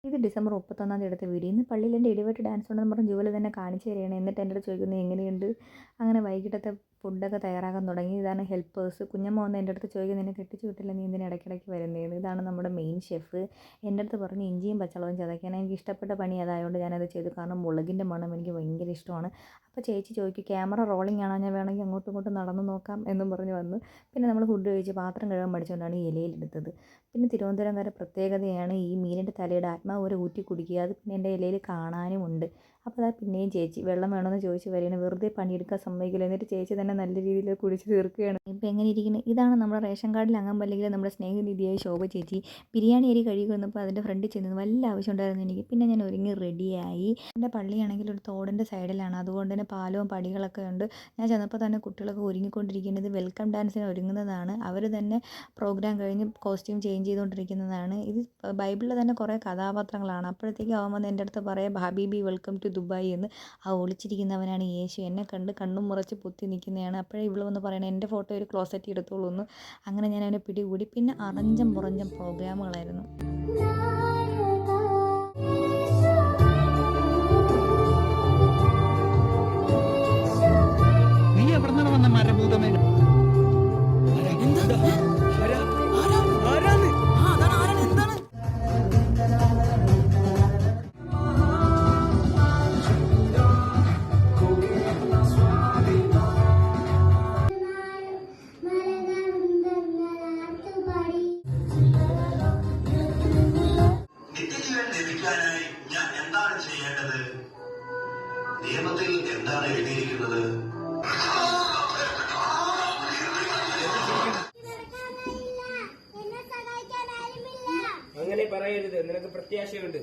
ഇത് ഡിസംബർ 31 എടുത്ത വീഡിയോ. ഇന്ന് പള്ളിയിൽ എൻ്റെ എലിവേറ്റർ ഡാൻസ് ഉണ്ടെന്ന് പറഞ്ഞ് ജൂവൽ തന്നെ കാണിച്ചു തരികയാണ്. എന്നിട്ട് എൻ്റെ അടുത്ത് ചോദിക്കുന്നത് എങ്ങനെയുണ്ട്. അങ്ങനെ വൈകിട്ടത്തെ ഫുഡൊക്കെ തയ്യാറാക്കാൻ തുടങ്ങി. ഇതാണ് ഹെൽപ്പേഴ്സ്. കുഞ്ഞമ്മ വന്ന് എൻ്റെ അടുത്ത് ചോദിക്കുന്നത് നിന്നെ കെട്ടിച്ച് വിട്ടില്ല, നീ എന്തിനാ ഇടയ്ക്കിടയ്ക്ക് വരുന്നതെന്ന്. ഇതാണ് നമ്മുടെ മെയിൻ ഷെഫ്. എൻ്റെ അടുത്ത് പറഞ്ഞ് ഇഞ്ചിയും പച്ചമുളകും ചതയ്ക്കാൻ. എനിക്ക് ഇഷ്ടപ്പെട്ട പണി അതായതുകൊണ്ട് ഞാനത് ചെയ്തു. കാരണം മുളകിൻ്റെ മണം എനിക്ക് ഭയങ്കര ഇഷ്ടമാണ്. അപ്പോൾ ചേച്ചി ചോദിക്കും ക്യാമറ റോളിംഗ് ആണോ, ഞാൻ വേണമെങ്കിൽ അങ്ങോട്ടും ഇങ്ങോട്ടും നടന്നു നോക്കാം എന്നും പറഞ്ഞ് വന്നു. പിന്നെ നമ്മൾ ഫുഡ് കഴിച്ച് പാത്രം കഴുകാൻ മടിച്ചുകൊണ്ടാണ് ഈ ഇലയിലെടുത്തത്. പിന്നെ തിരുവനന്തപുരംകാരുടെ പ്രത്യേകതയാണ് ഈ മീനിൻ്റെ തലയുടെ ആത്മാവ് വരെ ഊറ്റി കുടിക്കുക. അത് പിന്നെ എൻ്റെ ഇലയിൽ കാണാനുമുണ്ട്. അപ്പോൾ അതാ പിന്നെയും ചേച്ചി വെള്ളം വേണമെന്ന് ചോദിച്ച് വരികയാണ്. വെറുതെ പണിയെടുക്കാൻ സമ്മതിക്കില്ല. എന്നിട്ട് ചേച്ചി തന്നെ നല്ല രീതിയിൽ കുടിച്ച് തീർക്കുകയാണ്. ഇപ്പോൾ എങ്ങനെ ഇരിക്കുന്നത്. ഇതാണ് നമ്മുടെ റേഷൻ കാർഡിൽ അംഗം അല്ലെങ്കിൽ നമ്മുടെ സ്നേഹനിധിയായ ശോഭ ചേച്ചി. ബിരിയാണി അരി കഴുകി വന്നപ്പോൾ അതിൻ്റെ ഫ്രണ്ടിൽ ചെന്നത് വല്ല ആവശ്യം ഉണ്ടായിരുന്നു എനിക്ക്. പിന്നെ ഞാൻ ഒരുങ്ങി റെഡിയായി. എൻ്റെ പള്ളിയാണെങ്കിൽ ഒരു തോടിൻ്റെ സൈഡിലാണ്. അതുകൊണ്ട് തന്നെ പാലവും പടികളൊക്കെ ഉണ്ട്. ഞാൻ ചെന്നപ്പോൾ തന്നെ കുട്ടികളൊക്കെ ഒരുങ്ങിക്കൊണ്ടിരിക്കുന്നത് വെൽക്കം ഡാൻസിന് ഒരുങ്ങുന്നതാണ്. അവർ തന്നെ പ്രോഗ്രാം കഴിഞ്ഞ് കോസ്റ്റ്യൂം ചേഞ്ച് ചെയ്തുകൊണ്ടിരിക്കുന്നതാണ്. ഇത് ബൈബിളിൽ തന്നെ കുറേ കഥാപാത്രങ്ങളാണ്. അപ്പോഴത്തേക്കും അവൻ വന്ന് എൻ്റെ അടുത്ത് പറയാം ഹബീബി വെൽക്കം ടു ദുബായ് എന്ന്. ആ ഒളിച്ചിരിക്കുന്നവനാണ് യേശു. എന്നെ കണ്ട് കണ്ണും മുറച്ച് പൊത്തി നിൽക്കുന്നതാണ്. അപ്പോഴേ ഇവൾ വന്ന് പറയണേ എൻ്റെ ഫോട്ടോ ഒരു ക്ലോസറ്റ് എടുത്തോളൂ എന്ന്. അങ്ങനെ ഞാൻ അവനെ പിടികൂടി. പിന്നെ അറഞ്ചം പുറഞ്ചം പ്രോഗ്രാമുകളായിരുന്നു. നീ എവിടെ നിന്നാണ് വന്ന മരഭൂതമേ? നിത്യജീവൻ ലഭിക്കാനായി ഞാൻ എന്താണ് ചെയ്യേണ്ടത്? നിയമത്തിൽ എന്താണ് എഴുതിയിരിക്കുന്നത്? അങ്ങനെ പറയരുത്, നിനക്ക് പ്രത്യാശയുണ്ട്.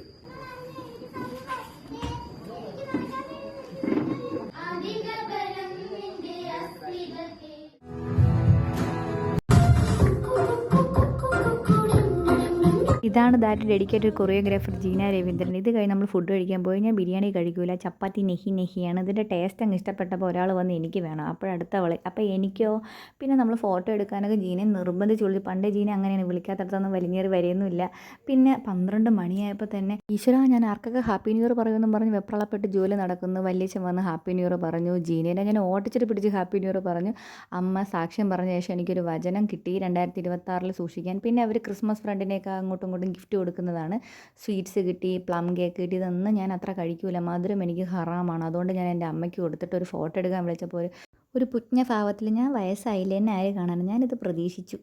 ഇതാണ് that dedicated choreographer Jeena Raveendran. ഇത് കഴിഞ്ഞ് നമ്മൾ ഫുഡ് കഴിക്കാൻ പോയി. ഞാൻ ബിരിയാണി കഴിക്കില്ല, ചപ്പാത്തി നെഹിയാണ്. ഇതിൻ്റെ ടേസ്റ്റ് അങ്ങ് ഇഷ്ടപ്പെട്ടപ്പോൾ ഒരാൾ വന്ന് എനിക്ക് വേണം. അപ്പോഴടുത്തവളെ. അപ്പോൾ എനിക്കോ. പിന്നെ നമ്മൾ ഫോട്ടോ എടുക്കാനൊക്കെ ജീനെ നിർബന്ധിച്ച് വിളിച്ചു. പണ്ടേ ജീന അങ്ങനെയാണ്, വിളിക്കാത്തടത്തൊന്നും വലിഞ്ഞേറി വരെയൊന്നുമില്ല. പിന്നെ 12 മണിയായപ്പോൾ തന്നെ ഈശ്വര ഞാൻ ആർക്കൊക്കെ ഹാപ്പി ന്യൂ ഇയർ പറയുമെന്നും പറഞ്ഞ് വെപ്രളപ്പെട്ട് ജോലി നടക്കുന്നു. വല്യച്ഛൻ വന്ന് ഹാപ്പി ന്യൂ ഇയർ പറഞ്ഞു. ജീനേനെ ഞാൻ ഓട്ടിച്ചിട്ട് പിടിച്ച് ഹാപ്പി ന്യൂ ഇയർ പറഞ്ഞു. അമ്മ സാക്ഷ്യം പറഞ്ഞ ശേഷം എനിക്കൊരു വചനം കിട്ടി 2026 സൂക്ഷിക്കാൻ. പിന്നെ അവർ ക്രിസ്മസ് ഫ്രണ്ടിനെയൊക്കെ അങ്ങോട്ടും ഇങ്ങോട്ടും ഗിഫ്റ്റ് കൊടുക്കുന്നതാണ്. സ്വീറ്റ്സ് കിട്ടി, പ്ലം കേക്ക് കിട്ടി. ഇതൊന്നും ഞാൻ അത്ര കഴിക്കൂല, മധുരം എനിക്ക് ഹറാമാണ്. അതുകൊണ്ട് ഞാൻ എൻ്റെ അമ്മയ്ക്ക് കൊടുത്തിട്ട് ഒരു ഫോട്ടോ എടുക്കാൻ വിളിച്ചപ്പോൾ ഒരു പുജ്ഞഭാവത്തിൽ ഞാൻ വയസ്സായില്ലേ എന്നെ ആര് കാണാൻ, ഞാനിത് പ്രതീക്ഷിച്ചു.